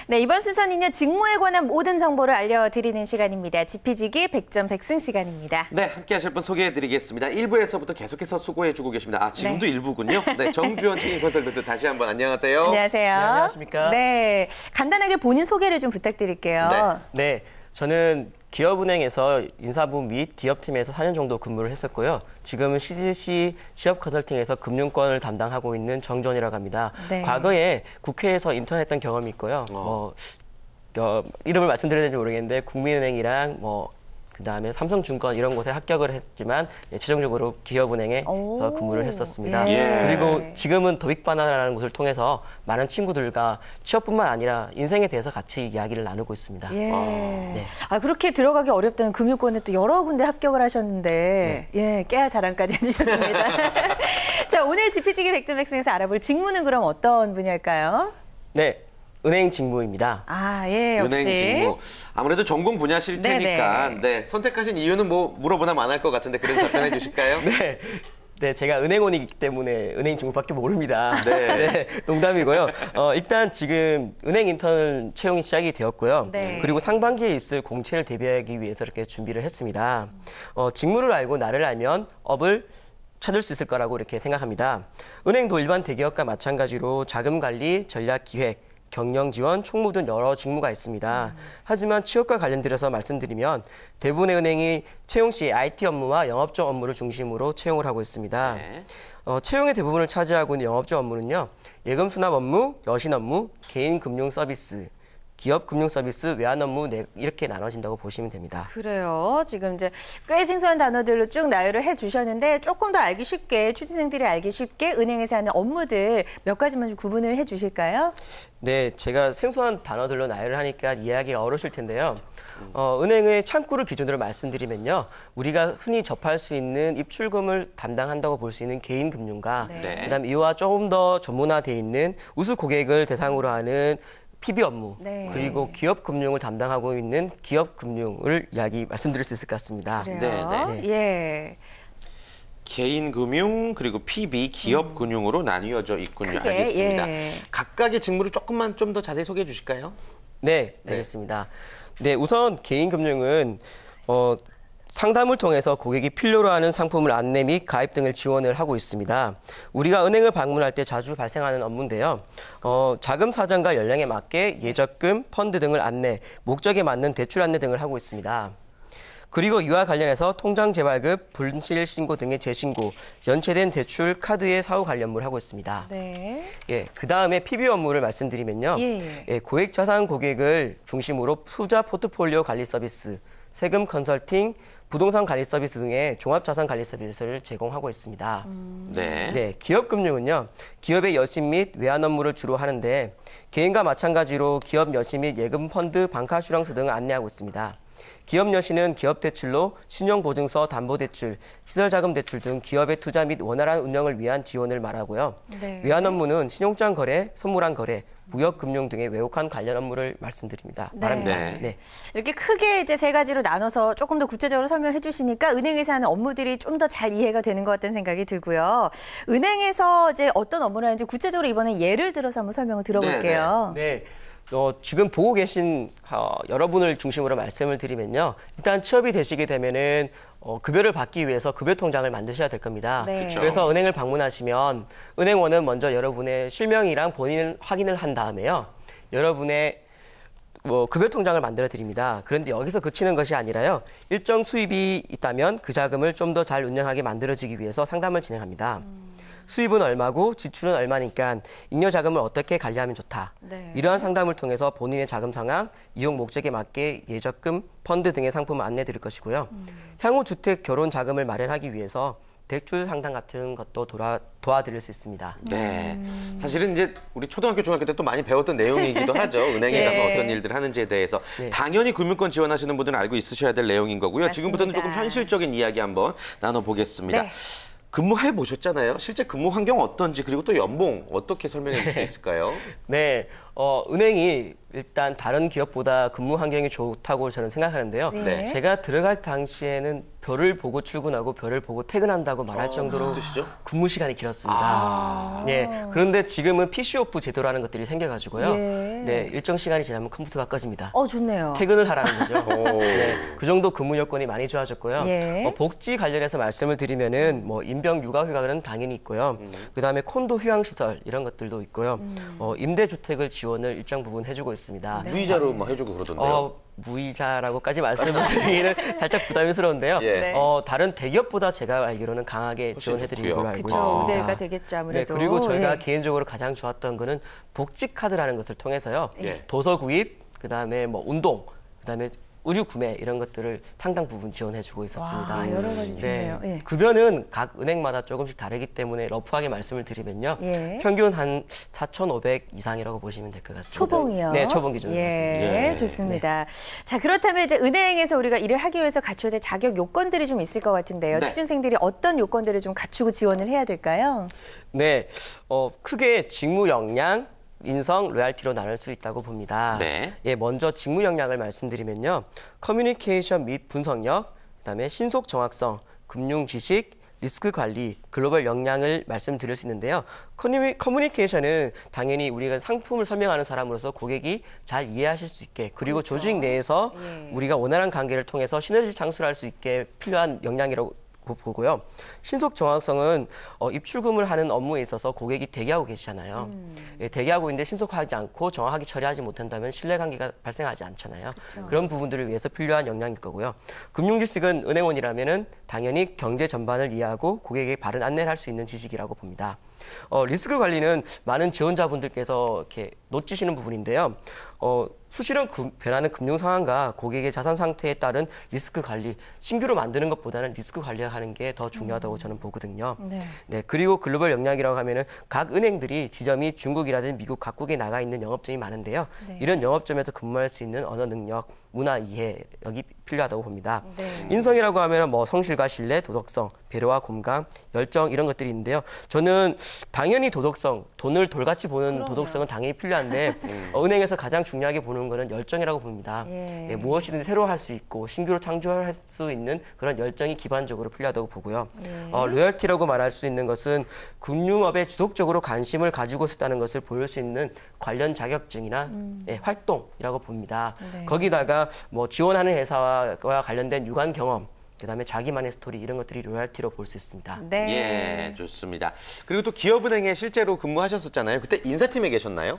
네, 이번 순서는요, 직무에 관한 모든 정보를 알려드리는 시간입니다. 지피지기 백전백승 시간입니다. 네, 함께 하실 분 소개해드리겠습니다. 1부에서부터 계속해서 수고해주고 계십니다. 아, 지금도 네. 1부군요. 네, 정주원 책임 컨설턴트 다시 한번 안녕하세요. 안녕하세요. 네, 안녕하십니까. 네, 간단하게 본인 소개를 좀 부탁드릴게요. 네, 저는 기업은행에서 인사부 및 기업팀에서 4년 정도 근무를 했었고요. 지금은 CGC 취업 컨설팅에서 금융권을 담당하고 있는 정주원이라고 합니다. 네. 과거에 국회에서 인턴했던 경험이 있고요. 이름을 말씀드려야 되는지 모르겠는데 국민은행이랑 그다음에 삼성증권 이런 곳에 합격을 했지만 최종적으로 기업은행에서 근무를 했었습니다. 예. 그리고 지금은 더빅바나나라는 곳을 통해서 많은 친구들과 취업뿐만 아니라 인생에 대해서 같이 이야기를 나누고 있습니다. 예. 네. 그렇게 들어가기 어렵다는 금융권에 또 여러 군데 합격을 하셨는데 예, 깨알 자랑까지 해주셨습니다. 자, 오늘 지피지기 백전백승에서 알아볼 직무는 그럼 어떤 분야일까요? 네. 은행 직무입니다. 예, 역시. 은행 직무. 아무래도 전공 분야실 테니까 네, 선택하신 이유는 물어보나 안 할 것 같은데 그래도 답변해 주실까요? 네, 제가 은행원이기 때문에 은행 직무밖에 모릅니다. 네, 농담이고요. 일단 지금 은행 인턴 채용이 시작이 되었고요. 네. 그리고 상반기에 있을 공채를 대비하기 위해서 이렇게 준비를 했습니다. 직무를 알고 나를 알면 업을 찾을 수 있을 거라고 이렇게 생각합니다. 은행도 일반 대기업과 마찬가지로 자금 관리, 전략 기획, 경영 지원, 총무 등 여러 직무가 있습니다. 하지만 취업과 관련들어서 말씀드리면 대부분의 은행이 채용 시 IT 업무와 영업적 업무를 중심으로 채용을 하고 있습니다. 네. 채용의 대부분을 차지하고 있는 영업적 업무는요. 예금 수납 업무, 여신 업무, 개인 금융 서비스, 기업 금융 서비스, 외환 업무 이렇게 나눠진다고 보시면 됩니다. 그래요. 지금 이제 꽤 생소한 단어들로 쭉 나열을 해주셨는데 조금 더 알기 쉽게, 취준생들이 알기 쉽게 은행에서 하는 업무들 몇 가지만 좀 구분을 해주실까요? 네, 제가 생소한 단어들로 나열을 하니까 이해하기가 어려우실 텐데요. 은행의 창구를 기준으로 말씀드리면요. 우리가 흔히 접할 수 있는 입출금을 담당한다고 볼 수 있는 개인 금융과 그다음에 이와 조금 더 전문화되어 있는 우수 고객을 대상으로 하는 PB 업무, 그리고 기업 금융을 담당하고 있는 기업 금융을 말씀드릴 수 있을 것 같습니다. 그래요? 예. 개인 금융 그리고 PB 기업 금융으로 나뉘어져 있군요. 크게, 알겠습니다. 예. 각각의 직무를 조금만 좀 더 자세히 소개해 주실까요? 네, 알겠습니다. 네, 우선 개인 금융은 상담을 통해서 고객이 필요로 하는 상품을 안내 및 가입 등을 지원을 하고 있습니다. 우리가 은행을 방문할 때 자주 발생하는 업무인데요. 자금 사정과 연령에 맞게 예적금, 펀드 등을 안내, 목적에 맞는 대출 안내 등을 하고 있습니다. 그리고 이와 관련해서 통장 재발급, 분실 신고 등의 재신고, 연체된 대출, 카드의 사후 관련물을 하고 있습니다. 네. 예, 그 다음에 PB 업무를 말씀드리면요. 고액 자산 고객을 중심으로 투자 포트폴리오 관리 서비스, 세금 컨설팅, 부동산 관리 서비스 등의 종합자산 관리 서비스를 제공하고 있습니다. 네, 기업 금융은요. 기업의 여신 및 외환 업무를 주로 하는데 개인과 마찬가지로 기업 여신 및 예금 펀드, 방카슈랑스 등을 안내하고 있습니다. 기업 여신은 기업 대출로 신용보증서, 담보대출, 시설자금대출 등 기업의 투자 및 원활한 운영을 위한 지원을 말하고요. 외환 업무는 신용장 거래, 선물한 거래, 무역금융 등의 외국환 관련 업무를 말씀드립니다. 네. 이렇게 크게 이제 세 가지로 나눠서 조금 더 구체적으로 설명해 주시니까 은행에서 하는 업무들이 좀 더 잘 이해가 되는 것 같다는 생각이 들고요. 은행에서 이제 어떤 업무를 하는지 구체적으로 이번에 예를 들어서 한번 설명을 들어볼게요. 네. 지금 보고 계신 여러분을 중심으로 말씀을 드리면요. 일단 취업이 되시게 되면은 급여를 받기 위해서 급여 통장을 만드셔야 될 겁니다. 그래서 은행을 방문하시면 은행원은 먼저 여러분의 실명이랑 본인 확인을 한 다음에요. 여러분의 급여 통장을 만들어 드립니다. 그런데 여기서 그치는 것이 아니라요. 일정 수입이 있다면 그 자금을 좀 더 잘 운영하게 만들어지기 위해서 상담을 진행합니다. 수입은 얼마고 지출은 얼마니까 잉여 자금을 어떻게 관리하면 좋다. 이러한 상담을 통해서 본인의 자금 상황, 이용 목적에 맞게 예적금, 펀드 등의 상품을 안내 드릴 것이고요. 향후 주택, 결혼 자금을 마련하기 위해서 대출 상담 같은 것도 도와드릴 수 있습니다. 네, 사실은 이제 우리 초등학교, 중학교 때 또 많이 배웠던 내용이기도 하죠. 은행에 가서 어떤 일들을 하는지에 대해서. 당연히 금융권 지원하시는 분들은 알고 있으셔야 될 내용인 거고요. 맞습니다. 지금부터는 조금 현실적인 이야기 한번 나눠보겠습니다. 근무해 보셨잖아요. 실제 근무 환경 어떤지 그리고 또 연봉 어떻게 설명해 줄 수 있을까요? 네, 은행이 일단 다른 기업보다 근무 환경이 좋다고 저는 생각하는데요. 네. 제가 들어갈 당시에는 별을 보고 출근하고 별을 보고 퇴근한다고 말할 정도로 근무 시간이 길었습니다. 네, 그런데 지금은 PC 오프 제도라는 것들이 생겨가지고요. 네, 일정 시간이 지나면 컴퓨터가 꺼집니다. 좋네요. 퇴근을 하라는 거죠. 네, 그 정도 근무 여건이 많이 좋아졌고요. 복지 관련해서 말씀을 드리면은 뭐 임병 육아휴가는 당연히 있고요. 그다음에 콘도 휴양시설 이런 것들도 있고요. 임대주택을 지원을 일정 부분 해주고 있습니다. 무이자로 막 해주고 그러던데요. 무이자라고까지 말씀을 드리기는 살짝 부담스러운데요. 다른 대기업보다 제가 알기로는 강하게 지원해드리는 걸로 알고 있습니다. 우대가 되겠죠, 아무래도. 네, 그리고 저희가 개인적으로 가장 좋았던 거는 복지카드라는 것을 통해서요. 도서 구입, 그다음에 뭐 운동, 그다음에 의류 구매 이런 것들을 상당 부분 지원해주고 있었습니다. 여러 가지 좋네요. 네. 급여는 각 은행마다 조금씩 다르기 때문에 러프하게 말씀을 드리면요. 평균 한 4,500 이상이라고 보시면 될 것 같습니다. 초봉이요? 네, 초봉 기준으로 맞습니다. 좋습니다. 자, 그렇다면 이제 은행에서 우리가 일을 하기 위해서 갖춰야 될 자격 요건들이 좀 있을 것 같은데요. 취준생들이 어떤 요건들을 좀 갖추고 지원을 해야 될까요? 네, 크게 직무 역량, 인성, 로얄티로 나눌 수 있다고 봅니다. 먼저 직무 역량을 말씀드리면요. 커뮤니케이션 및 분석력, 그다음에 신속 정확성, 금융 지식, 리스크 관리, 글로벌 역량을 말씀드릴 수 있는데요. 커뮤니케이션은 당연히 우리가 상품을 설명하는 사람으로서 고객이 잘 이해하실 수 있게, 그리고 조직 내에서 우리가 원활한 관계를 통해서 시너지 창출할 수 있게 필요한 역량이라고 보고요. 신속 정확성은 입출금을 하는 업무에 있어서 고객이 대기하고 계시잖아요. 대기하고 있는데 신속하지 않고 정확하게 처리하지 못한다면 신뢰관계가 발생하지 않잖아요. 그런 부분들을 위해서 필요한 역량일 거고요. 금융지식은 은행원이라면은 당연히 경제 전반을 이해하고 고객에게 바른 안내를 할 수 있는 지식이라고 봅니다. 리스크 관리는 많은 지원자분들께서 이렇게 놓치시는 부분인데요. 수시로 변하는 금융 상황과 고객의 자산 상태에 따른 리스크 관리, 신규로 만드는 것보다는 리스크 관리하는 게 더 중요하다고 저는 보거든요. 네, 그리고 글로벌 역량이라고 하면은 각 은행들이 지점이 중국이라든지 미국 각국에 나가 있는 영업점이 많은데요. 이런 영업점에서 근무할 수 있는 언어 능력, 문화 이해력이 필요하다고 봅니다. 인성이라고 하면은 뭐 성실과 신뢰, 도덕성, 배려와 공감, 열정 이런 것들이 있는데요. 저는 당연히 도덕성, 돈을 돌같이 보는 도덕성은 당연히 필요한데 은행에서 가장 중요하게 보는 거는 열정이라고 봅니다. 무엇이든 새로 할 수 있고 신규로 창조할 수 있는 그런 열정이 기반적으로 필요하다고 보고요. 로열티라고 말할 수 있는 것은 금융업에 지속적으로 관심을 가지고 있다는 것을 보일 수 있는 관련 자격증이나 활동이라고 봅니다. 거기다가 뭐 지원하는 회사와 관련된 유관 경험, 그다음에 자기만의 스토리 이런 것들이 로열티로 볼 수 있습니다. 좋습니다. 그리고 또 기업은행에 실제로 근무하셨었잖아요. 그때 인사팀에 계셨나요?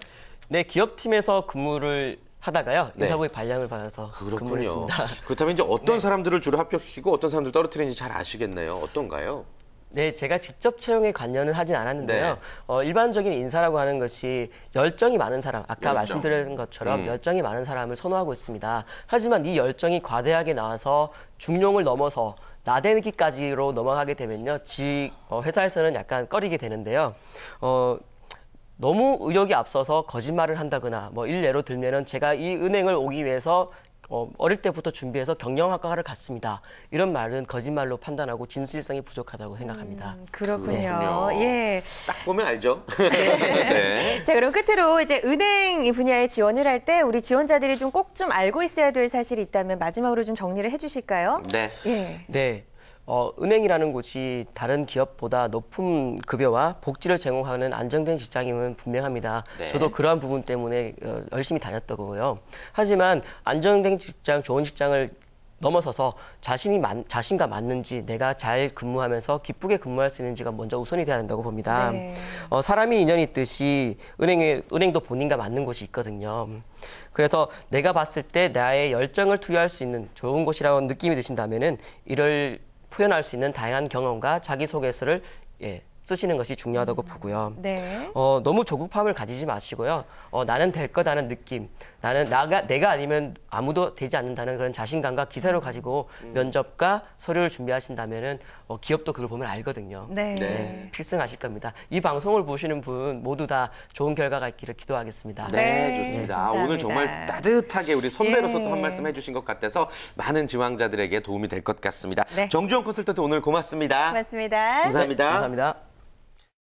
네, 기업팀에서 근무를 하다가요. 인사부의 발령을 받아서 근무를 했습니다. 그렇다면 이제 어떤 사람들을 주로 합격시키고 어떤 사람들 떨어뜨리는지 잘 아시겠네요. 어떤가요? 네, 제가 직접 채용에 관여는 하진 않았는데요. 일반적인 인사라고 하는 것이 열정이 많은 사람, 아까 말씀드린 것처럼 열정이 많은 사람을 선호하고 있습니다. 하지만 이 열정이 과대하게 나와서 중용을 넘어서 나대기까지로 넘어가게 되면요. 회사에서는 약간 꺼리게 되는데요. 너무 의욕이 앞서서 거짓말을 한다거나 뭐 일례로 들면은 제가 이 은행을 오기 위해서 어릴 때부터 준비해서 경영학과를 갔습니다. 이런 말은 거짓말로 판단하고 진실성이 부족하다고 생각합니다. 그렇군요. 딱 보면 알죠. 자, 그럼 끝으로 이제 은행 분야에 지원을 할 때 우리 지원자들이 좀 꼭 좀 알고 있어야 될 사실이 있다면 마지막으로 좀 정리를 해주실까요? 네. 은행이라는 곳이 다른 기업보다 높은 급여와 복지를 제공하는 안정된 직장임은 분명합니다. 저도 그러한 부분 때문에 열심히 다녔던 거고요. 하지만 안정된 직장, 좋은 직장을 넘어서서 자신과 맞는지 내가 잘 근무하면서 기쁘게 근무할 수 있는지가 먼저 우선이 돼야 된다고 봅니다. 사람이 인연이 있듯이 은행도 본인과 맞는 곳이 있거든요. 그래서 내가 봤을 때 나의 열정을 투여할 수 있는 좋은 곳이라고 느낌이 드신다면은 이를 표현할 수 있는 다양한 경험과 자기소개서를 쓰시는 것이 중요하다고 보고요. 너무 조급함을 가지지 마시고요. 나는 될 거다는 느낌, 내가 아니면 아무도 되지 않는다는 그런 자신감과 기세를 가지고 면접과 서류를 준비하신다면은 기업도 그걸 보면 알거든요. 필승하실 겁니다. 이 방송을 보시는 분 모두 다 좋은 결과가 있기를 기도하겠습니다. 좋습니다. 오늘 정말 따뜻하게 우리 선배로서 또 한 말씀 해주신 것 같아서 많은 지망자들에게 도움이 될 것 같습니다. 정주영 컨설턴트 오늘 고맙습니다. 고맙습니다. 감사합니다. 감사합니다.